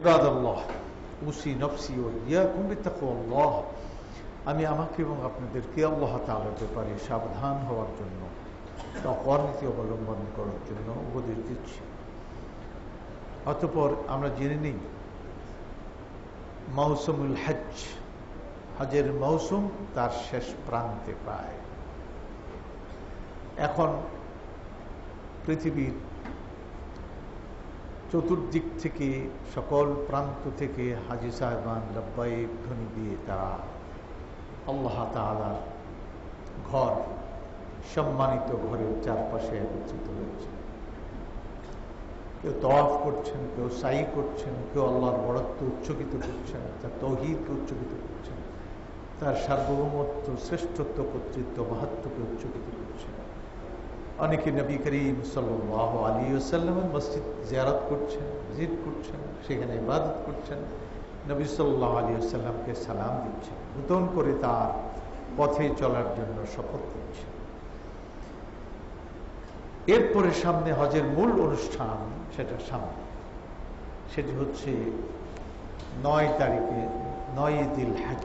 ইবাদাল্লাহ উসি নফসি ওয়া ইয়াকুম বিত্তাকওয়াল্লাহ, আমি আমাকে এবং আপনাদেরকে আল্লাহ তাআলার ব্যাপারে সাবধান হওয়ার জন্য, তাকওয়ার নীতি অবলম্বন করার জন্য উপদেশ দিচ্ছি। অতঃপর আমরা জেনে নিই মৌসুমুল হজ, হজের মৌসুম তার শেষ প্রান্তে প্রায়। এখন পৃথিবীর চতুর্দিক থেকে, সকল প্রান্ত থেকে হাজী সাহেবান লব্বাইক ধ্বনি দিয়ে তারা আল্লাহ তাআলার ঘর, সম্মানিত ঘরের চারপাশে একত্রিত হয়েছে। কেউ তওয়াফ করছেন, কেউ সাই করছেন, কেউ আল্লাহর বড়ত্ব উচ্চকিত করছেন, তার তাওহীদকে উচ্চকিত করছেন, তার সার্বভৌমত্ব, শ্রেষ্ঠত্ব, কর্তৃত্ব, মাহাত্ম্যকে উচ্চকিত করছেন। অনেকে নবী করিম সাল্লাল্লাহু আলাইহি ওয়াসাল্লামের মসজিদ জিয়ারত করছেন, ভিজিট করছেন, সেখানে ইবাদত করছেন, নবী সাল্লাল্লাহু আলাইহি ওয়াসাল্লামকে সালাম দিচ্ছেন, নতুন করে তার পথে চলার জন্য শপথ নিচ্ছেন। এরপরে সামনে হজের মূল অনুষ্ঠান, সেটা সামনে, সেটি হচ্ছে 9 তারিখে 9 দিল হজ।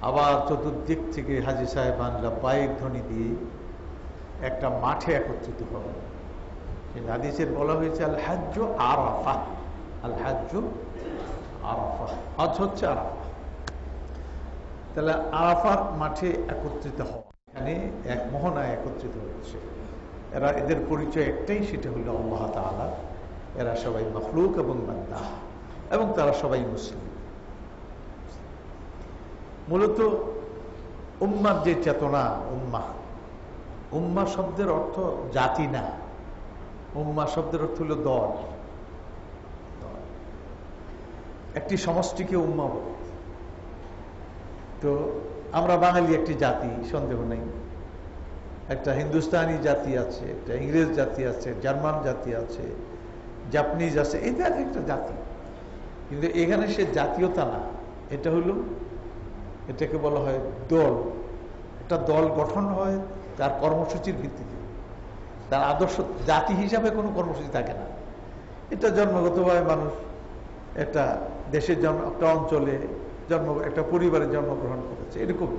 আবার চতুর্দিক থেকে হাজী সাহেবান লব্বাইক ধ্বনি দিয়ে একটা মাঠে একত্রিত হবে। হাদিসের বলা হয়েছে আল হাজ্জু আরাফা, আল হাজ্জু আরাফা, হজ হচ্ছে আরাফা। তাহলে আরাফার মাঠে একত্রিত হওয়া, এখানে এক মোহনায় একত্রিত হচ্ছে। এরা, এদের পরিচয় একটাই, সেটা হলো আল্লাহ তাআলা। এরা সবাই মখলুক এবং বান্দা, এবং তারা সবাই মুসলিম। মূলত উম্মার যে চেতনা, উম্মা শব্দের অর্থ জাতি না, উম্মা শব্দের অর্থ হলো দল। একটি সমষ্টিকে উম্মা বলে। তো আমরা বাঙালি একটি জাতি, সন্দেহ নেই। একটা হিন্দুস্তানি জাতি আছে, একটা ইংরেজ জাতি আছে, জার্মান জাতি আছে, জাপানিজ আছে, এটা একটা জাতি। কিন্তু এখানে সে জাতীয়তা না, এটা হলো, এটাকে বলা হয় দল। একটা দল গঠন হয় তার কর্মসূচির ভিত্তিতে, তার আদর্শ। জাতি হিসাবে কোনো কর্মসূচি থাকে না। এটা জন্মগতভাবে মানুষ একটা দেশের জন্ম, একটা অঞ্চলে জন্ম, একটা পরিবারে জন্মগ্রহণ করেছে, এরকম।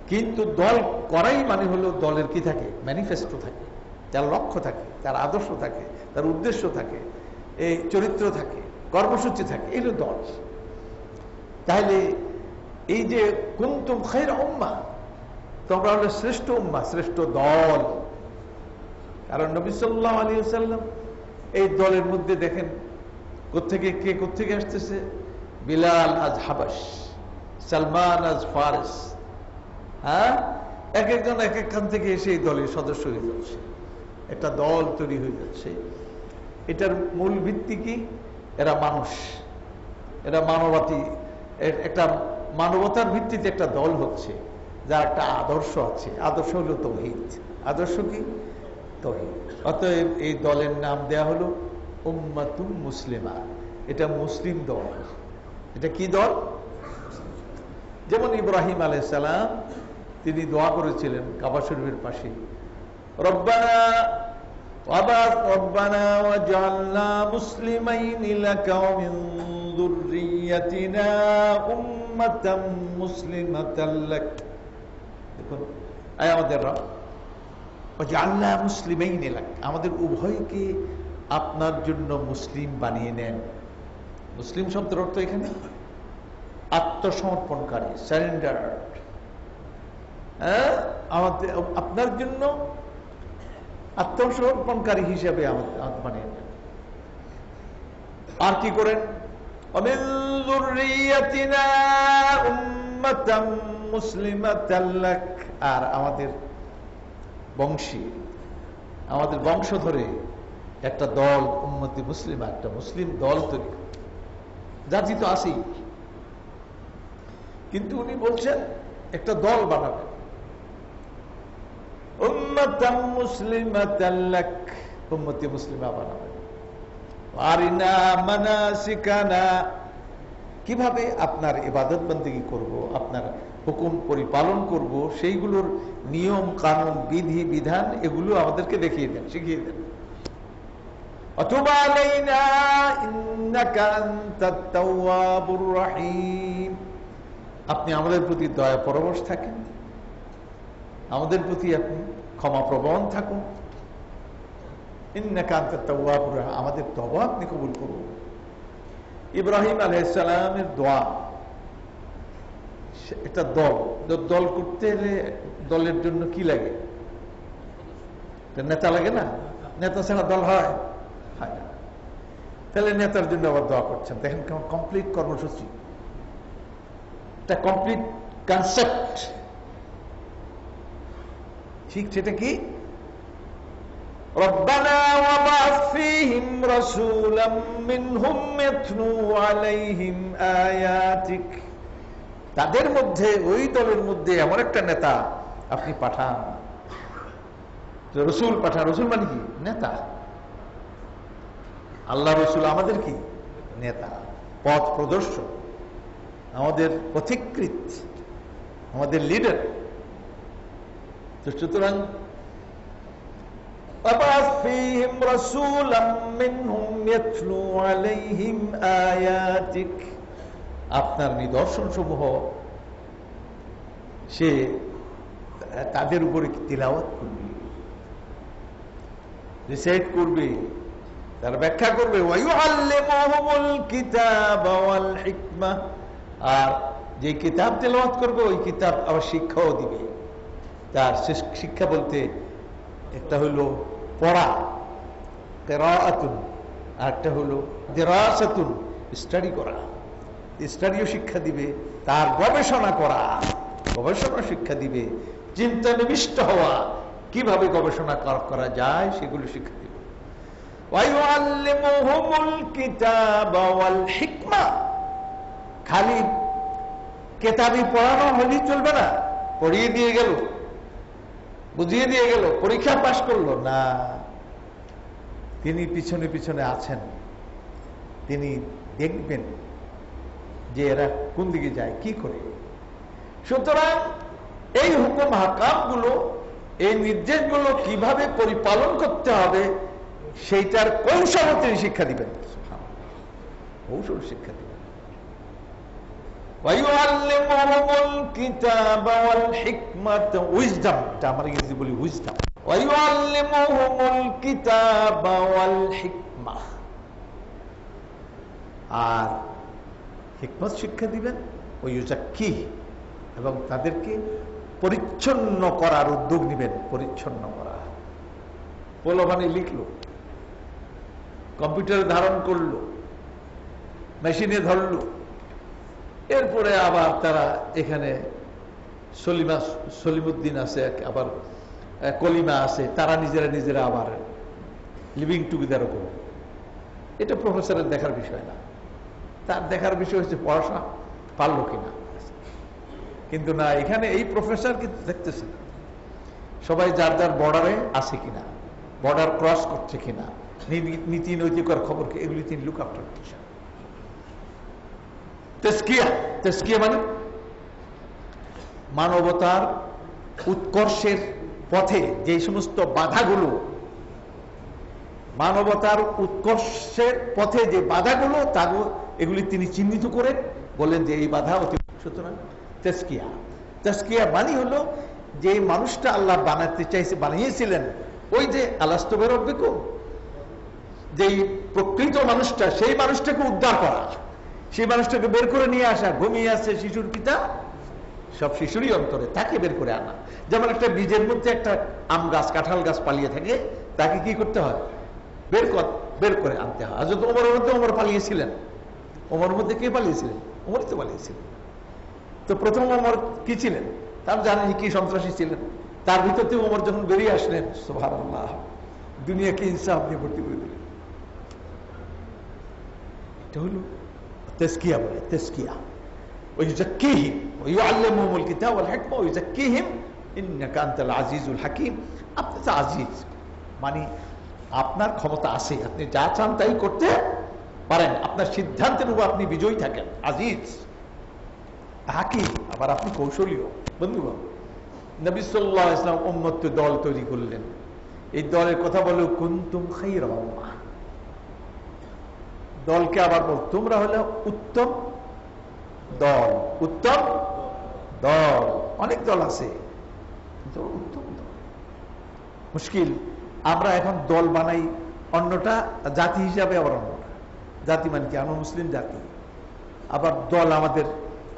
কিন্তু দল করাই মানে হলো দলের কি থাকে, ম্যানিফেস্টো থাকে, তার লক্ষ্য থাকে, তার আদর্শ থাকে, তার উদ্দেশ্য থাকে, এই চরিত্র থাকে, কর্মসূচি থাকে, এই হলো দল। তাহলে এই যে কুনতুম খায়রা উম্মাহ, তোমরা হলো শ্রেষ্ঠ উম্মাহ, শ্রেষ্ঠ দল। কারণ নবী সাল্লাল্লাহু আলাইহি ওয়াসাল্লাম এই দলের মধ্যে দেখেন কে কোত্থেকে আসতেছে। বিলাল আজ হাবাস, সালমান আজ ফারিস, হ্যাঁ, এক একজন এক একখান থেকে এসে এই দলের সদস্য হয়ে যাচ্ছে, একটা দল তৈরি হয়ে যাচ্ছে। এটার মূল ভিত্তি কি? এরা মানুষ, এরা মানবতাী, একটা মানবতার ভিত্তিতে একটা দল হচ্ছে, যার একটা আদর্শ আছে। আদর্শ হলো তাওহীদ। আদর্শ কি? তাওহীদ। অতএব এই দলের নাম দেয়া হলো উম্মাতুম মুসলিমা। এটা মুসলিম দল। এটা কি দল? যেমন ইব্রাহিম আলাইহিস সালাম, তিনি দোয়া করেছিলেন কাবা শরীফের পাশে, রব্বানা ওয়াজআলনা মুসলিমাইনি লাকা ওয়া মিন যুররিয়াতিনা উম্মাতাম মুসলিমাতাল লাক। দেখুন, আয় আমাদের রব, ওয়াজআলনা মুসলিমাইনি লাক, আমাদের উভয়কে আপনার জন্য মুসলিম বানিয়ে নেন। মুসলিম শব্দের অর্থ এখানে আত্মসমর্পণকারী, সারেন্ডার। হ্যাঁ, আমাদের আপনার জন্য আত্মসমর্পণকারী হিসেবে আমাদের বানিয়ে নেন। আর কি করেন? وَمِن ذُرِّيَّتِنَا أُمَّةً مُسْلِمَةً لَكَ, আর আমাদের বংশী, আমাদের বংশ ধরে একটা দল, উম্মতি মুসলিমা, একটা মুসলিম দল তৈরি। জাতি তো আছেই, কিন্তু উনি বলছেন একটা দল বানাবেন, উম্মাতাম মুসলিমাতাল লাক, উম্মতি মুসলিমা বানাবেন। আরিনা মানাসিকানা, কিভাবে আপনার ইবাদত বন্দেগী করব, আপনার হুকুম পরিপালন করব, সেইগুলোর নিয়ম কানুন, বিধি বিধান, এগুলো আমাদেরকে দেখিয়ে দেন, শিখিয়ে দেন। অতুব আলাইনা ইন্নাকা আনতাত তাওয়াবুর রহিম। আপনি আমাদের প্রতি দয়া পরবশ থাকেন, আমাদের প্রতি আপনি ক্ষমাপ্রবণ থাকুন। ইন্নাকা আনতাত তাওয়াবুর রহিম, আমাদের তওবা আপনি কবুল করুন। ইব্রাহিম আলাইহিস সালামের দোয়া, একটা দল করতে হলে দলের জন্য কি লাগে? নেতা লাগে না? নেতা ছাড়া দল হয় না। তাহলে নেতার জন্য আবার দোয়া করছেন। দেখেন কেমন কমপ্লিট কর্মসূচি, একটা কমপ্লিট কনসেপ্ট। ঠিক সেটা কি? রব্বানা ওয়াবআথ ফীহিম রাসূলাম মিনহুম ইয়াতলু আলাইহিম আয়াতিক। তাদের মধ্যে, ওই দলের মধ্যে এমন একটা নেতা আপনি পাঠান, রসুল পাঠান। রসুল মানে কি? নেতা। আল্লাহ রসুল আমাদের কি? নেতা, পথ প্রদর্শক, আমাদের পথিকৃত, আমাদের লিডার। তো সুতরাং وَبَعَثْ فِيهِمْ رَسُولًا مِّنْهُمْ يَتْلُو عَلَيْهِمْ آيَاتِكَ। আপনার নিদর্শন সমূহ সে তাদের উপরে তিলাওয়াত করবে, রিসাইট করবে, তার ব্যাখ্যা করবে। ওয়ায়ুআল্লিমুহুমুল কিতাবা ওয়াল হিকমা, আর যে কিতাব তেলাওয়াত করবে ওই কিতাব আবার শিক্ষাও দিবে। তার শিক্ষা বলতে একটা হলো পড়া, কিরাআতুন, আর একটা হলো দিরাসাতুন, স্টাডি করা। স্টাডিও শিক্ষা দিবে, তার গবেষণা করা, গবেষণা শিক্ষা দিবে, চিন্তা নিবিষ্ট হওয়া, কিভাবে গবেষণা করা যায় সেগুলো শিক্ষা দিবে। ওয়ায়ুআল্লিমুহুমুল কিতাবা ওয়াল হিকমা, খালি কিতাবই পড়ানো হলেই চলবে না, পড়িয়ে দিয়ে গেল, বুঝিয়ে দিয়ে গেল, পরীক্ষা পাশ করলো না। তিনি পিছনে পিছনে আছেন, তিনি দেখবেন যে এরা কোন দিকে যায়, কি করে। সুতরাং এই হুকুম হাকামগুলো, এই নির্দেশগুলো কিভাবে পরিপালন করতে হবে সেইটার কৌশল তিনি শিক্ষা দিবেন, কৌশল শিক্ষা দিবেন। ওয়ায়ুআল্লিমুহুমুল কিতাবা ওয়াল হিকমাতা, উইজডম, এটা আমরা ইংরেজি বলি উইজডম। ওয়ায়ুআল্লিমুহুমুল কিতাবা ওয়াল হিকমা, আর হিকমত শিক্ষা দিবেন। ওয়ায়ুযাক্কি, এবং তাদেরকে পরিচ্ছন্ন করার উদ্যোগ নেবেন, পরিচ্ছন্ন করা। পোলাপানি লিখলো, কম্পিউটারে ধারণ করলো, মেশিনে ধরলো, এরপরে আবার তারা এখানে সলিমুদ্দিন আছে, আবার কলিমা আছে, তারা নিজেরা আবার লিভিং টুগেদার করবে। এটা প্রফেসরের দেখার বিষয় না, তার দেখার বিষয় হচ্ছে পড়াশোনা পারলো কিনা। কিন্তু না, এখানে এই প্রফেসর কিন্তু দেখতেছেন সবাই যার যার বর্ডারে আছে কিনা, বর্ডার ক্রস করছে কিনা, নীতি নৈতিকর খবর কি, এগুলি তিনি লুক আফটার করছেন। তেজকিয়া মানে মানবতার উৎকর্ষের পথে যে সমস্ত বাধাগুলো, মানবতার উৎকর্ষের পথে যে বাধাগুলো, এগুলি তিনি চিহ্নিত করে বলেন যে এই বাধা অতি। সুতরাং তেজকিয়া মানে হলো যে মানুষটা আল্লাহ বানাতে চাইছে, বানিয়েছিলেন, ওই যে আলাস্তু বিরাব্বিকুম, যেই প্রকৃত মানুষটা, সেই মানুষটাকে উদ্ধার করা, সেই মানুষটাকে বের করে নিয়ে আসা। ঘুমিয়ে আছে শিশুর পিতা, সব শিশুরই অন্তরে, তাকে বের করে আনা। যেমন একটা বীজের মধ্যে একটা আম গাছ, কাঁঠাল গাছ পালিয়ে থাকে, তাকে কি করতে হয়? বের করে আনতে হয়। হযরত ওমরের মধ্যে ওমর পালিয়েছিলেন। ওমর মধ্যে কে পালিয়েছিলেন? ওমরই তো পালিয়েছিলেন। তো প্রথম ওমর কি ছিলেন? তার জানেন কি সন্ত্রাসী ছিলেন। তার ভিতর থেকে ওমর যখন বেরিয়ে আসলেন, সুবহানাল্লাহ, দুনিয়াকে ইনসাফ দিয়ে ভর্তি করে দিলেন। এটা হলো তেজকিয়া বলে, তেজকিয়া। ওয়ায়ুযাক্কিহিম ওয়ায়ুআল্লিমুহুমুল কিতাবা ওয়াল হিকমা ওয়ায়ুযাক্কিহিম ইন্নাকা আনতাল আজিজুল হাকীম। আপনি তো আজিজ, মানে আপনার ক্ষমতা আছে, আপনি যা চান তাই করতে পারেন, আপনার সিদ্ধান্তের উপর আপনি বিজয়ী থাকেন। আজিজ, হাকীম, আবার আপনি কৌশলীয়। বন্ধুগণ, নবী সাল্লাল্লাহু আলাইহি ওয়াসাল্লাম উম্মত দল তৈরি করলেন। এই দলের কথা বলে কুনতুম খায়রা উম্মাহ, দলকে আবার বল তোমরা হলো উত্তম দল। উত্তম দল, অনেক দল আছে, উত্তম দল। মুশকিল, আমরা এখন দল বানাই অন্যটা, জাতি হিসাবে আবার অন্যটা। জাতি মানে কি? আমরা মুসলিম জাতি, আবার দল আমাদের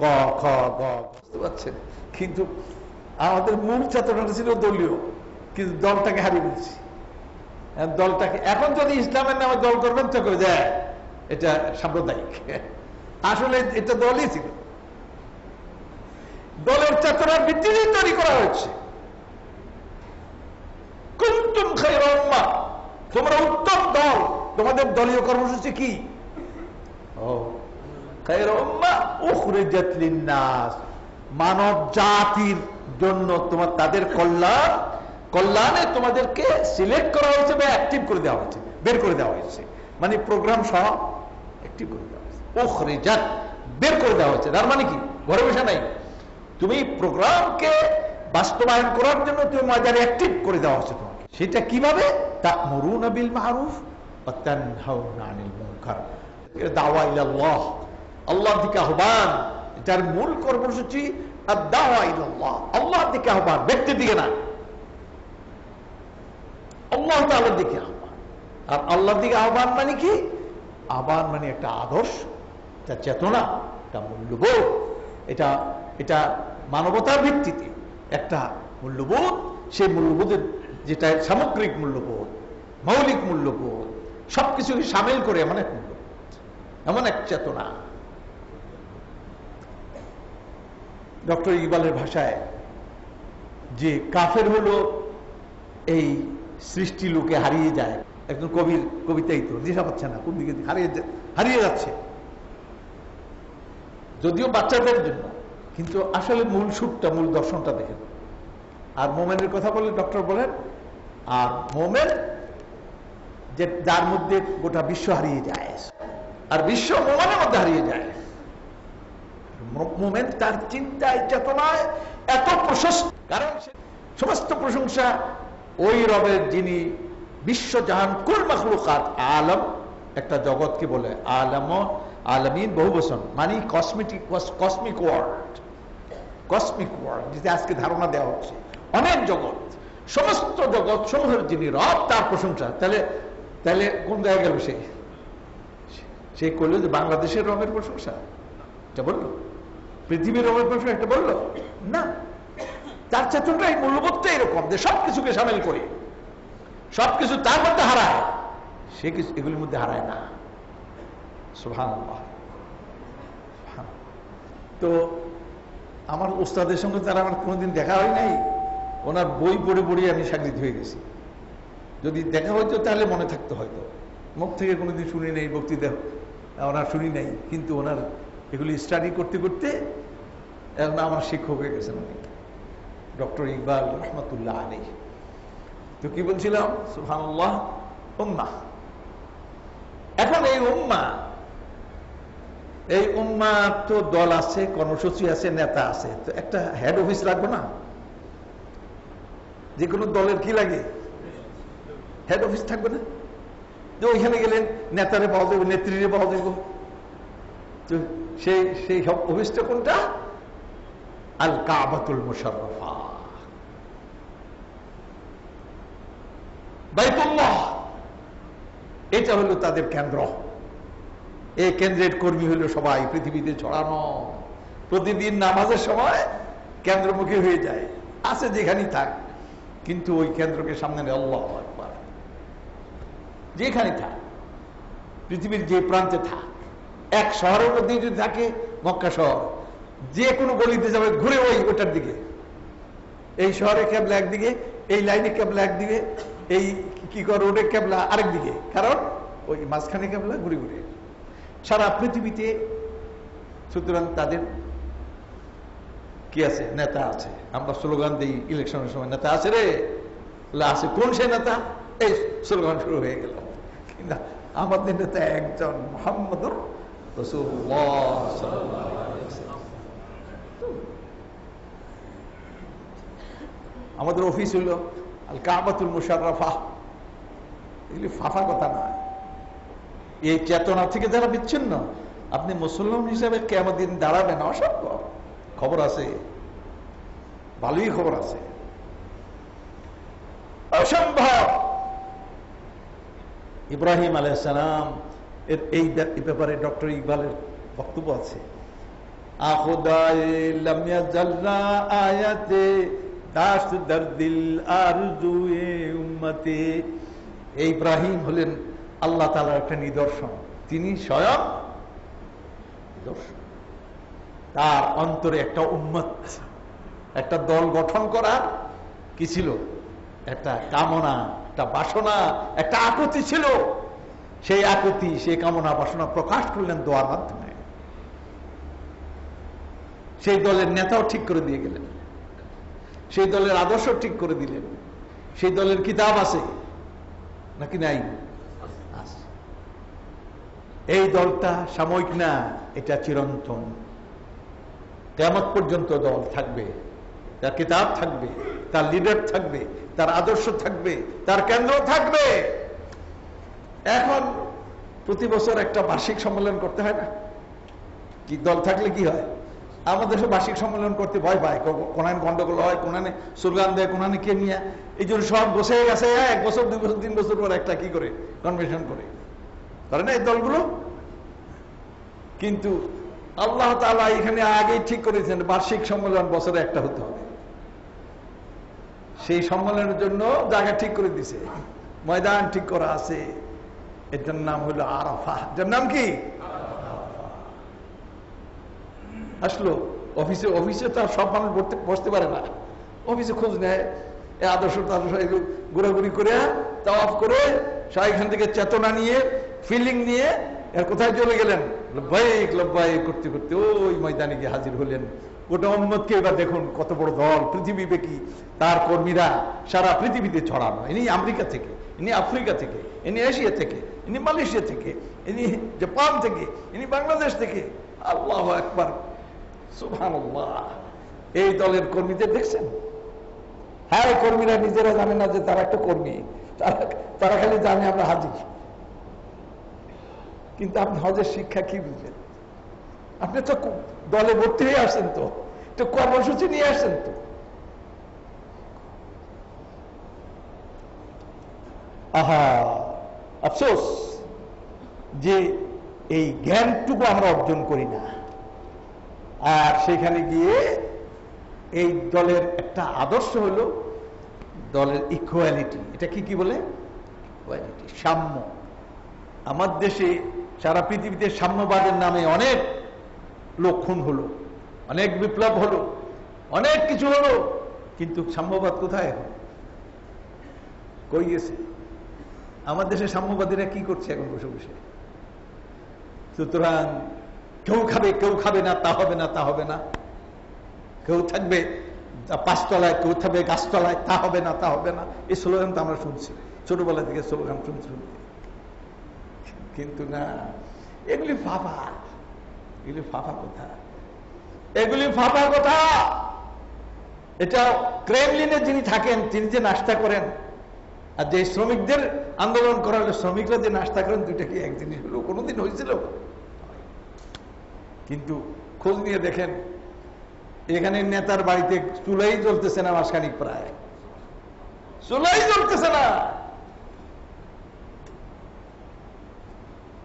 ক খ গ, বুঝতে পারছেন? কিন্তু আমাদের মূল চেতনাটা ছিল দলীয়, কিন্তু দলটাকে হারিয়ে দিচ্ছি। দলটাকে এখন যদি ইসলামের নামে দল করবেন তো কেউ যায় এটা সাম্প্রদায়িক, আসলে এটা দলই ছিল। দলের চেতনার ভিত্তিতে তৈরি করা হয়েছে। কুনতুম খায়রা উম্মাহ, তোমরা উত্তম দল। তোমাদের দলীয় কর্মসূচি কি? খায়রা উম্মাহ উখরিজাত লিন-নাস, মানব জাতির জন্য তোমার তাদের কল্যাণে তোমাদেরকে সিলেক্ট করা হয়েছে বা অ্যাক্টিভ করে দেওয়া হয়েছে, বের করে দেওয়া হয়েছে। মানে প্রোগ্রাম সহ অ্যাক্টিভ করে দেওয়া হয়েছে। উখরিজাত, বের করে দেওয়া হয়েছে। তার মানে কি? ঘরে বসে নাই, তুমি প্রোগ্রামকে বাস্তবায়ন করার জন্য তুমি ময়দানে অ্যাক্টিভ করে দেওয়া হচ্ছে তোমাকে। সেটা কিভাবে? তা'মুরুনা বিল মা'রুফ ওয়া তানহাউনা আনিল মুনকার, দাওয়া ইলাল্লাহ, আল্লাহর দিকে আহ্বান। এটার মূল কর্মসূচি আদ-দাওয়া ইলাল্লাহ, আল্লাহর দিকে আহ্বান, ব্যক্তির দিকে না, আল্লাহ তাআলার দিকে আহ্বান। আর আল্লাহর দিকে আহ্বান মানে কি? আহ্বান মানে একটা আদর্শ, একটা চেতনা, একটা মূল্যবোধ। এটা মানবতার ভিত্তিতে একটা মূল্যবোধ। সেই মূল্যবোধের যেটা সামগ্রিক মূল্যবোধ, মৌলিক মূল্যবোধ, সবকিছুকে সামিল করে এমন এক মূল্যবোধ, এমন এক চেতনা। ডক্টর ইকবালের ভাষায় যে কাফের হলো এই সৃষ্টি লোকে হারিয়ে যায়, একজন কবির কবিতাই তো, দিশা পাচ্ছে না কোন দিকে হারিয়ে যাচ্ছে, যদিও বাচ্চাদের জন্য, কিন্তু আসলে মূল সুরটা, মূল দর্শনটা দেখেন। আর মোমেনের কথা বলে ডক্টর বলেন, আর মোমেন যে যার মধ্যে গোটা বিশ্ব হারিয়ে যায়, আর বিশ্ব মোমেনের মধ্যে হারিয়ে যায়। মোমেন তার চিন্তায়, চেতনায় এত প্রশস্ত, কারণ সমস্ত প্রশংসা ওই রবের যিনি বিশ্বজাহান কুল মাখলুকাত, আলম, একটা জগৎকে বলে আলম, আলমিন বহু বচন, মানে কসমিক ওয়ার্ল্ড, কসমিক ওয়ার্ল্ড, যেটা আজকে ধারণা দেওয়া হচ্ছে, অনেক জগৎ, সমস্ত জগৎ সমূহের যিনি রব, তার প্রশংসা। তাহলে কোন জায়গায় গেল সে করলো যে বাংলাদেশের রবের প্রশংসা, এটা বললো, পৃথিবীর রবের প্রশংসা এটা বললো না। তার চেতনটা, এই মূল্যবোধটা এরকম যে সবকিছুকে সামিল করে, সবকিছু তার মধ্যে হারায়, সে কিছু এগুলির মধ্যে হারায় না। সুবহানাল্লাহ। তো আমার ওস্তাদের সঙ্গে তারা আমার কোনোদিন দেখা হয় নাই, ওনার বই পড়ে পড়ে আমি সাগরিদ হয়ে গেছি। যদি দেখা হইতো তাহলে মনে থাকতো, হয়তো মুখ থেকে কোনোদিন শুনি নাই, বক্তৃতা ওনার শুনি নাই, কিন্তু ওনার এগুলি স্টাডি করতে করতে এখন আমার শিক্ষক হয়ে গেছেন উনি, ডক্টর ইকবাল রহমতুল্লাহ আলাইহি। তো কি বলছিলাম? সুবহানাল্লাহ। উম্মাহ, এখন এই উম্মাহ তো দল আছে, কর্মসূচি আছে, নেতা আছে, তো একটা হেড অফিস রাখবো না? যে কোনো দলের কি লাগে? হেড অফিস থাকবে না? যে ওইখানে গেলেন নেতারে পাওয়া যাবে, নেত্রীরে পাওয়া যাবে, তো সেই অফিসটা কোনটা? আল কাবাতুল মুশাররাফা, বাইতুল্লাহ, এটা হলো তাদের কেন্দ্র। এই কেন্দ্রের কর্মী হলো সবাই পৃথিবীতে ছড়ানো। প্রতিদিন নামাজের সময় কেন্দ্রমুখী হয়ে যায়, আছে যেখানেই থাক, কিন্তু ওই কেন্দ্রকে সামনে নেই। আল্লাহু আকবার। যেখানে থাক, পৃথিবীর যে প্রান্তে থাক, এক শহরের মধ্যে যদি থাকে, মক্কা শহর, যে কোনো গলিতে যাবে ঘুরে ওটার দিকে, এই শহরে কেবলা একদিকে, এই লাইনে কেবলা একদিকে, এই কি করে রোডে কেবলা আরেক দিকে, কারণ ওই মাঝখানে কেবলা ঘুরে ঘুরে সারা পৃথিবীতে। সুতরাং তাদের কি আছে? নেতা আছে। আমরা স্লোগান দিই ইলেকশনের সময়, নেতা আছে রে, আছে। কোন সে নেতা? এই স্লোগান শুরু হয়ে গেল। কিন্তু আমাদের নেতা একজন, মুহাম্মদুর রাসূলুল্লাহ সাল্লাল্লাহু আলাইহি ওয়াসাল্লাম। আমাদের অফিস হলো আল কাবাতুল মুশাররাফা। এগুলি ফাফা কথা নয়, এই চেতনা থেকে যারা বিচ্ছিন্ন, আপনি মুসলমান হিসাবে কিয়ামত দিন দাঁড়াবেন অসম্ভব। খবর আছে, ভালোই খবর আছে, অসম্ভব। ইব্রাহিম আলাইহিস সালাম এর এই ব্যাপারে ডক্টর ইকবালের বক্তব্য আছে। আখুদায়ে লাম ইয়াজাল্লা আয়াতে দাস্ত দরদিল আরজুয়ে উম্মতে। এই ইব্রাহিম হলেন আল্লাহ তাআলার একটা নিদর্শন, তিনি স্বয়ং নিদর্শন। তার অন্তরে একটা উম্মত, একটা দল গঠন করার কি ছিল, একটা কামনা, একটা বাসনা, একটা আকুতি ছিল। সেই আকুতি, সেই কামনা বাসনা প্রকাশ করলেন দোয়ার মাধ্যমে। সেই দলের নেতাও ঠিক করে দিয়ে গেলেন, সেই দলের আদর্শ ঠিক করে দিলেন। সেই দলের কিতাব আছে নাকি নাই? এই দলটা সাময়িক না, এটা চিরন্তন। কিয়ামত পর্যন্ত দল থাকবে, তার কিতাব থাকবে, তার লিডার থাকবে, তার আদর্শ থাকবে, তার কেন্দ্র থাকবে। এখন প্রতি বছর একটা বার্ষিক সম্মেলন করতে হয় না? কি দল থাকলে কি হয়? আমাদের দেশে বার্ষিক সম্মেলন করতে ভয় পায়, কোনায় গন্ডগোল হয়, কোনানে স্লোগান দেয়, কোনানে কে নিয়ে। এই জন্য সব বসে গেছে, 1 বছর 2 বছর 3 বছর পর একটা কি করে কনভেনশন করে না এই দলগুলো। কিন্তু আল্লাহ তাআলা এখানে আগেই ঠিক করেছেন বার্ষিক সম্মেলন বছরে একটা হতে হবে। সেই সম্মেলনের জন্য জায়গা ঠিক করে দিছে, ময়দান ঠিক করা আছে। এটার নাম হলো আরাফা। এটার নাম কি? আসলো অফিসে, অফিসে তো সব মানুষ বসতে পারে না। অফিসে খোঁজ নেয়, এই আদর্শ ঘোরাঘুরি করে তাওয়াফ করে এখান থেকে চেতনা নিয়ে, ফিলিং নিয়ে এর কোথায় চলে গেলেন, লব্বাইক লব্বাইক করতে করতে ওই ময়দানে গিয়ে হাজির হলেন। গোটা উম্মতকে এবার দেখুন কত বড় দল, পৃথিবীব্যাপী তার কর্মীরা সারা পৃথিবীতে ছড়ানো। ইনি আমেরিকা থেকে, ইনি আফ্রিকা থেকে, ইনি এশিয়া থেকে, ইনি মালয়েশিয়া থেকে, ইনি জাপান থেকে, ইনি বাংলাদেশ থেকে। আল্লাহু আকবার, সুবহানাল্লাহ। এই দলের কর্মীদের দেখছেন? হ্যাঁ, কর্মীরা নিজেরা জানে না যে তারা একটা কর্মী, তারা খালি জানে আমরা হাজির। কিন্তু আপনি হজের শিক্ষা কি বুঝলেন? আপনি তো দলে ভর্তি হয়ে আসছেন, তো কর্মসূচি নিয়ে আসছেন তো। আহা, আফসোস যে এই জ্ঞানটুকু আমরা অর্জন করি না। আর সেখানে গিয়ে এই দলের একটা আদর্শ হলো দলের ইকুয়ালিটি। এটা কি বলে? ইকুয়ালিটি, সাম্য। আমার দেশে সারা পৃথিবীতে সাম্যবাদের নামে অনেক লক্ষণ হলো, অনেক বিপ্লব হলো, অনেক কিছু হলো, কিন্তু সাম্যবাদ কোথায়? কই গেছে? আমার দেশে সাম্যবাদীরা কি করছে এখন বসে বসে? সুতরাং কেউ খাবে, কেউ খাবে না, তা হবে না, তা হবে না। কেউ থাকবে 5 তলায়, কেউ থাকবে গাছতলায়, তা হবে না, তা হবে না। এই স্লোগান তো আমরা শুনছি, ছোটবেলা থেকে স্লোগান শুনছি। কিন্তু না, এগুলি ফাফা, এগুলি ফাফা কথা, এগুলি ফাফা কথা। এটা ক্রেমলিনে যিনি থাকেন, তিনি যে নাস্তা করেন, আর যে শ্রমিকদের আন্দোলন করা হলে শ্রমিকরা যে নাস্তা করেন, দুইটা কি এক জিনিস হলো? কোনোদিন হয়েছিল? কিন্তু খোঁজ নিয়ে দেখেন, এখানে নেতার বাড়িতে চুলাই জ্বলতেছে না, মাসখানিক প্রায় চুলাই জ্বলতেছে না।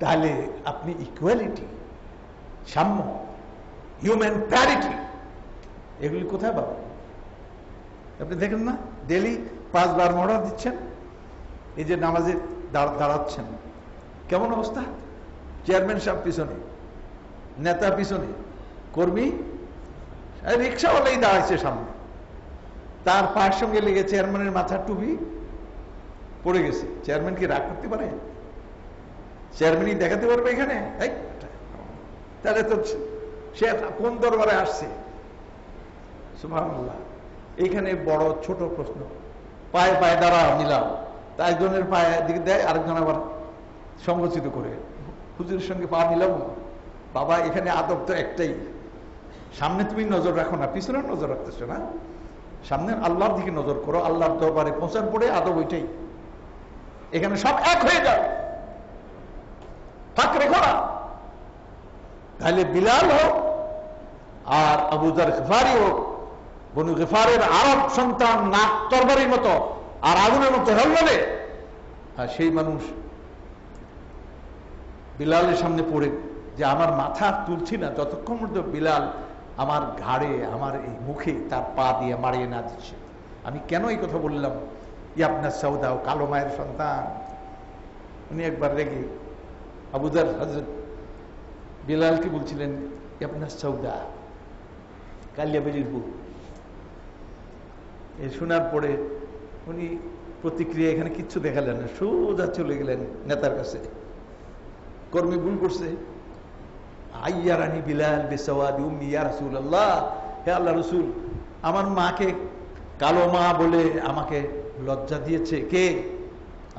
তাহলে আপনি ইকুয়ালিটি, সাম্য, হিউম্যান প্যারিটি, এগুলি কোথায় পাবেন? আপনি দেখেন না, ডেলি 5 বার মহড়া দিচ্ছেন, এই যে নামাজে দাঁড়াচ্ছেন, কেমন অবস্থা? চেয়ারম্যান সাহেব পিছনে, নেতা পিছনে, কর্মী, রিক্সাওয়ালাই দাঁড়াইছে সামনে, তার পায়ের সঙ্গে লেগে চেয়ারম্যানের মাথার টুপি পড়ে গেছে। চেয়ারম্যান কি রাগ করতে পারে? চেয়ারম্যানই দেখাতে পারবে এখানে? তাহলে তো সে কোন দরবারে আসছে? সুবহানাল্লাহ। এইখানে বড় ছোট প্রশ্ন, পায়ে পায়ে দাঁড়া মিলাও, তা একজনের পায়ে দিকে দেয়, আরেকজন আবার সংগঠিত করে, হুজুরের সঙ্গে পা মিলাবো। বাবা, এখানে আদব তো একটাই, সামনে তুমি নজর রাখো না, পিছনে নজর রাখতেছো না, সামনে আল্লাহর দিকে নজর করো। আল্লাহর দরবারে পৌঁছার পরে আদব ওইটাই, এখানে সব এক হয়ে যাও। ফাঁক রেখো না। তাহলে বিলাল হোক আর আবু যার গিফারি হোক, বনু গিফারের আরব সন্তান, নাক তরবারির মতো আর আগুনের মতো হলবে, আর সেই মানুষ বিলালের সামনে পড়ে যে আমার মাথা তুলছি না যতক্ষণ পর্যন্ত বিলাল আমার ঘাড়ে, আমার এই মুখে তার পা দিয়ে মারিয়ে না দিচ্ছে। আমি কেন এই কথা বললাম? আপনার সৌদা ও কালো মায়ের সন্তান। উনি একবার রেগে আবু যার হযরত বিলালকে বলছিলেন, আপনার সৌদা, কালিয়া বেরির বুক। এ শোনার পরে উনি প্রতিক্রিয়া এখানে কিচ্ছু দেখালেন না, সোজা চলে গেলেন নেতার কাছে। কর্মী ভুল করছে, আইয়ারানি বিলাল বিসাওয়াদি উম্মি ইয়া রাসূলুল্লাহ, হে আল্লাহ রাসূল, আমার মাকে কালো মা বলে আমাকে লজ্জা দিয়েছে। কে?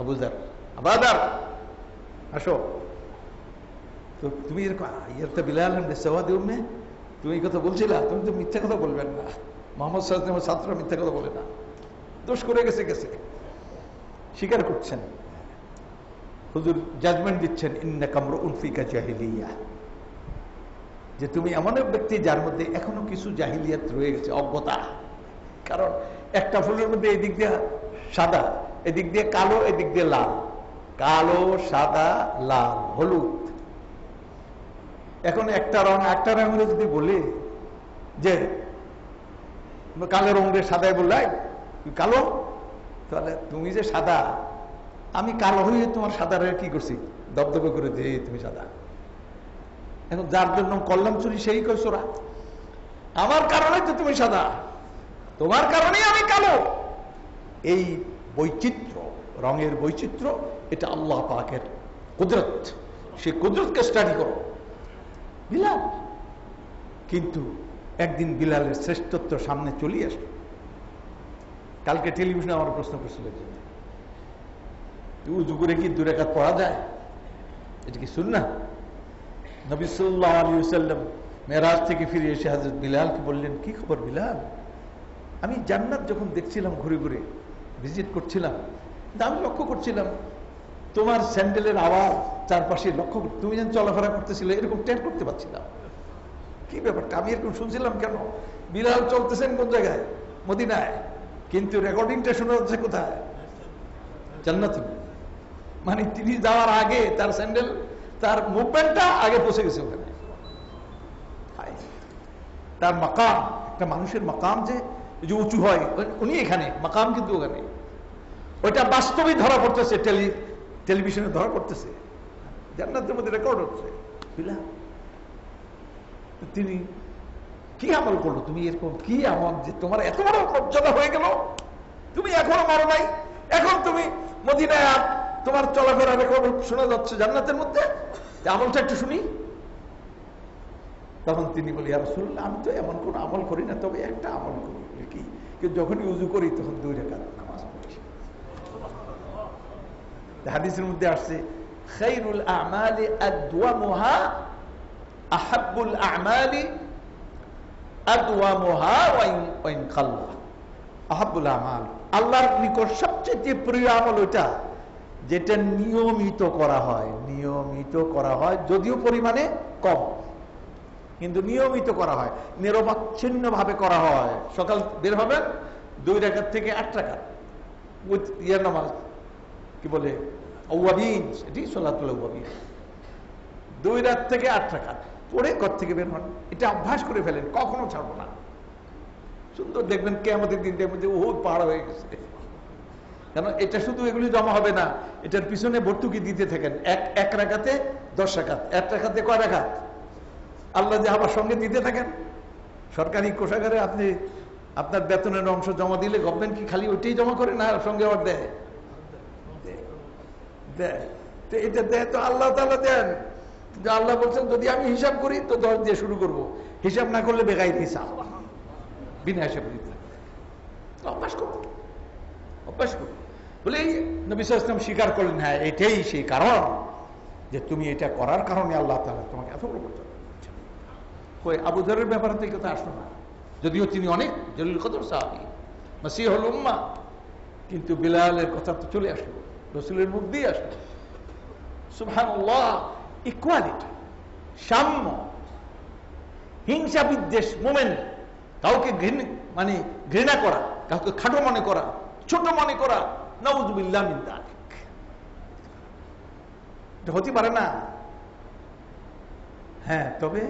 আবু যার। আবাদার, আসো। তো তুমি এরকম ইয়ারতা বিলাল বিসাওয়াদি উম্মি, তুমি এই কথা বলছিলা? তুমি তো মিথ্যা কথা বলবেন না। মুহাম্মদ সাল্লাল্লাহু আলাইহি ওয়াসাল্লামের ছাত্ররা মিথ্যা কথা বলে না। দোষ করে গেছে গেছে, স্বীকার করছেন। হুজুর জাজমেন্ট দিচ্ছেন, ইন্নাকা মরউন ফিকা জাহিলিয়া, যে তুমি এমন এক ব্যক্তি যার মধ্যে এখনো কিছু জাহিলিয়াত রয়ে গেছে, অজ্ঞতা। কারণ একটা ফুলের মধ্যে এদিক দিয়ে সাদা, এদিক দিয়ে কালো, এদিক দিয়ে লাল, কালো সাদা লাল হলুদ। এখন একটা রঙের যদি বলি যে কালো রঙের সাদায় বললাই কালো, তাহলে তুমি যে সাদা, আমি কালো হয়ে তোমার সাদা কি করছি? দবদবে করে দিয়ে তুমি সাদা। এখন যার জন্য করলাম চুরি সেই কই চোরা। আমার কারণে তো তুমি সাদা, তোমার কারণেই আমি কালো। এই বৈচিত্র্য, রঙের বৈচিত্র্য, এটা আল্লাহ পাকের কুদরত। সেই কুদরতকে স্টাডি করো। বিলাল কিন্তু একদিন বিলালের শ্রেষ্ঠত্ব সামনে চলে আসলো। কালকে টেলিভিশনে আমার প্রশ্ন করছিল, উজু করে কি 2 রাকাত পড়া যায়? এটা কি সুন্নাহ? নবী সাল্লাল্লাহু আলাইহি ওয়াসাল্লাম মেরাজ থেকে ফিরে এসে হযরত বিলালকে বললেন, কি খবর বিলাল? আমি জান্নাত যখন দেখছিলাম, ঘুরে ঘুরে ভিজিট করছিলাম, আমি লক্ষ্য করছিলাম তোমার স্যান্ডেলের আওয়াজ চারপাশে লক্ষ্য, তুমি যেন চলাফেরা করতেছিলে এরকম টের করতে পারছিলাম। কি ব্যাপারটা? আমি এরকম শুনছিলাম কেন? বিলাল চলতেছেন কোন জায়গায়? মদিনায়, কিন্তু রেকর্ডিংটা শোনা যাচ্ছে কোথায়? জান্নাতে। মানে তিনি যাওয়ার আগে তার স্যান্ডেল, তার মুভমেন্টটা আগে পৌঁছে গেছে ওখানে। তার মাকাম, একটা মানুষের মাকাম যে উঁচু হয়, উনি এখানে, মাকাম কিন্তু ওখানে। ওইটা বাস্তবে ধরা পড়তেছে, টেলিভিশনে ধরা পড়তেছে, জান্নাতের মধ্যে রেকর্ড হচ্ছে। তিনি কি আমল করলো? তুমি এরকম কি আমল যে তোমার এত বড় মর্যাদা হয়ে গেল? তুমি এখনো মরো নাই, এখন তুমি মদিনায় তোমার চলাফেরা রেকর্ড শোনা যাচ্ছে জান্নাতের মধ্যে, আমলটা একটু শুনি। তখন তিনি বলি, ইয়া রাসূলুল্লাহ, আমি তো এমন কোন আমল করি না, তবে একটা আমল করি। কি? কিন্তু যখনই উযু করি তখন 2 রাকাত নামাজ পড়ি। হাদিসের মধ্যে আসছে, খায়রুল আ'মালি আদওয়ামুহা, আহাব্বুল আ'মালি আদওয়ামুহা ওয়া ইন খাল্লা। আহাব্বুল আমাল, আল্লাহর নিকট সবচেয়ে প্রিয় আমল ওইটা যেটা নিয়মিত করা হয়। নিয়মিত করা হয়, যদিও পরিমাণে কম, কিন্তু নিয়মিত করা হয়, নিরবচ্ছিন্ন ভাবে করা হয়। সকাল বের হবেন 2 রাকাত থেকে 8 রাকাত উইথ ইয়ার নামাজ, কি বলে আওয়াবিন, এটি সালাতুল আওয়াবিন। 2 রাত থেকে 8 রাকাত পড়ে ঘর থেকে বের হন। এটা অভ্যাস করে ফেলেন, কখনো ছাড়বো না। সুন্দর দেখবেন কিয়ামতের দিন দেখবেন যে ওহ পার হয়ে গেছে। কেন? এটা শুধু এগুলি জমা হবে না, এটার পিছনে ভর্তুকি দিতে থাকেন। এক রাকাতে 10 রাকাত, 1 রাকাতে কয় রাকাত? আল্লাহ যে আমার সঙ্গে দিতে থাকেন। সরকারি কোষাগারে আপনি আপনার বেতনের অংশ জমা দিলে গভর্নমেন্ট কি খালি ওইটাই জমা করে না, সঙ্গে আবার দেয়? দেয়। তো এটা দেয় তো আল্লাহ তাআলা দেন। কিন্তু আল্লাহ বলছেন যদি আমি হিসাব করি তো 10 দিয়ে শুরু করব, হিসাব না করলে বেগাইর হিসাব, বিনা হিসাবে দিতে থাকবে। অভ্যাস করবো, অভ্যাস করবো বলে নবী সাল্লাল্লাহু আলাইহি ওয়াসাল্লাম স্বীকার করলেন, হ্যাঁ এটাই সেই কারণ যে তুমি এটা করার কারণে আল্লাহ তাআলা তোমাকে এত বড় করতে। আবু যারের ব্যাপারে তো এই কথা আসলো না, যদিও তিনি অনেক জলিল কদর সাহাবী, মাসিহুল উম্মাহ, কিন্তু বিলালের কথা তো চলে আসলো, রাসূলের মুখ দিয়ে আসলো। সুবহানাল্লাহ, ইকুয়ালিটি, সাম্য, হিংসা বিদ্বেষ, মোমেন্ট, কাউকে ঘৃণা করা, কাউকে খাটো মনে করা, ছোট মনে করা, নাউযুবিল্লাহ মিন যালিক, এটা হতে পারে না। হ্যাঁ, তবে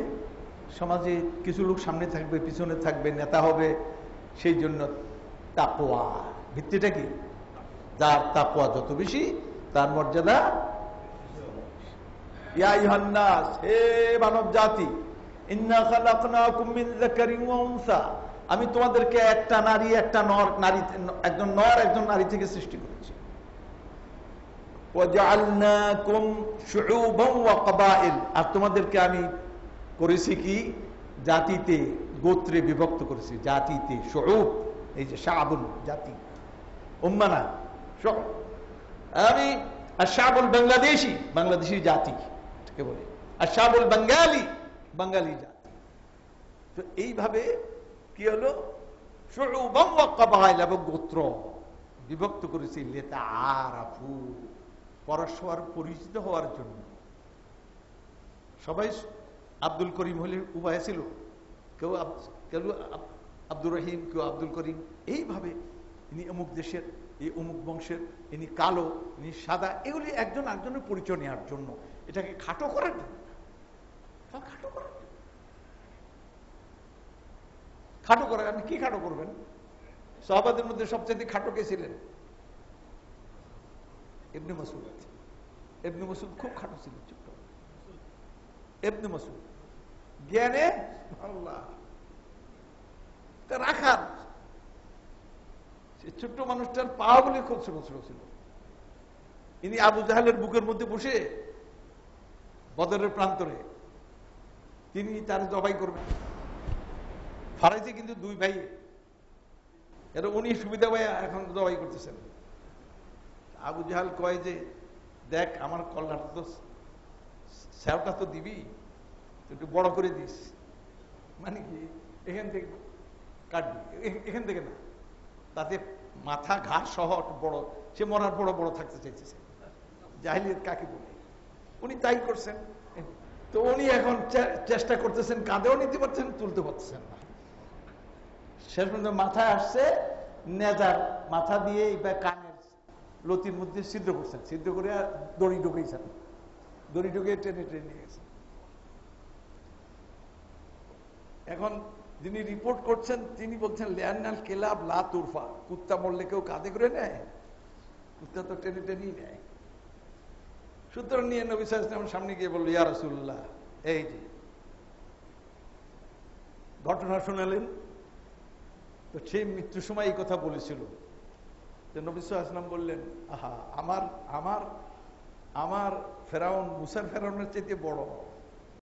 সমাজে কিছু লোক সামনে থাকবে, পিছনে থাকবে, নেতা হবে, সেই জন্য তাকওয়া, ভিত্তিটা কি? যার তাকওয়া যত বেশি তার মর্যাদা। ইয়া আইয়ুহান নাস, হে মানব জাতি, ইন্না খালাকনাকুম মিন যাকারিন ওয়া উনসা, আমি তোমাদেরকে একটা নারী একটা নর, নারী একজন নর একজন নারী থেকে সৃষ্টি করেছি। ওয়া জাআলনাকুম শুউবান ওয়া ক্বাবাইল, আর তোমাদেরকে আমি করেছি কি? জাতিতে, গোত্রে বিভক্ত করেছি। জাতিতে, শুউব, এই যে শাআবুল জাতি, উম্মাহ না, আমি আশ-শাআবুল বাংলাদেশি, বাংলাদেশি জাতি কে বলে, আশ-শাআবুল বাঙালি, বাঙালি জাতি। তো এইভাবে কি হলো? শুউবান ওয়া ক্বাবাইল, এবং গোত্র বিভক্ত করেছি, লিতাআরাফু, পরস্পর পরিচিত হওয়ার জন্য। সবাই আব্দুল করিম হলে উপায় ছিল, কেউ আব্দুর রহিম, কেউ আব্দুল করিম, এইভাবে ইনি অমুক দেশের, এই অমুক বংশের, ইনি কালো, ইনি সাদা, এগুলি একজন একজনের পরিচয় নেওয়ার জন্য, এটাকে খাটো করার জন্য, খাটো করার জন্য। খাটো করা, আপনি কি খাটো করবেন? সাহাবাদের মধ্যে সবচেয়ে খাটো কে ছিলেন? ইবনে মাসউদ। ইবনে মাসউদ খুব খাটো ছিলেন, ছোট্ট ইবনে মাসউদ, জ্ঞানে আল্লাহ রাখার, সেই ছোট্ট মানুষটার পা বলে খুব ছোট ছোট ছিল। ইনি আবু জাহেলের বুকের মধ্যে বসে বদরের প্রান্তরে তিনি তার জবাই করবেন, ফারাইছে কিন্তু দুই ভাই, এর উনি সুবিধা ভাই এখন জবাই করতেছেন। আবু জাহেল কয় যে, দেখ আমার কল্লাটা তো, স্যারটা তো দিবি, একটু বড় করে দিস, মানে কি এখান থেকে কাটবি, এখান থেকে না, তাতে মাথা ঘাট সহ বড়, সে মরার বড় বড় থাকতে চাইতেছে। জাহিলিয়াত কাকে বলে? উনি তাই করছেন। তো উনি এখন চেষ্টা করতেছেন, কাঁধেও নিতে পারছেন, তুলতে পারতেছেন না। শেষ পর্যন্ত মাথায় আসছে, নেজার মাথা দিয়ে এইবার কানের লতির মধ্যে ছিদ্র করছেন, ছিদ্র করে আর দড়ি ঢুকেছেন, দড়ি ঢুকে টেনে টেনে নিয়ে গেছেন। এখন যিনি রিপোর্ট করছেন তিনি বলছেন, লিআন্নাল কিলাব লা তুরফা, কুত্তা মরলে কেউ কাঁধে করে নেয়? কুত্তা তো টেনে টেনেই নেয়। সুতরাং নিয়ে নবী সাল্লাল্লাহু আলাইহি ওয়াসাল্লামের সামনে গিয়ে বলল, ইয়া রাসূলুল্লাহ, এই যে ঘটনা শোনালেন, তো সেই মৃত্যুর সময় এই কথা বলেছিল। তো নবী সাল্লাল্লাহু আলাইহি ওয়াসাল্লাম বললেন, আহা, আমার আমার আমার ফেরাউন, মুসার ফেরাউনের চাইতে বড়।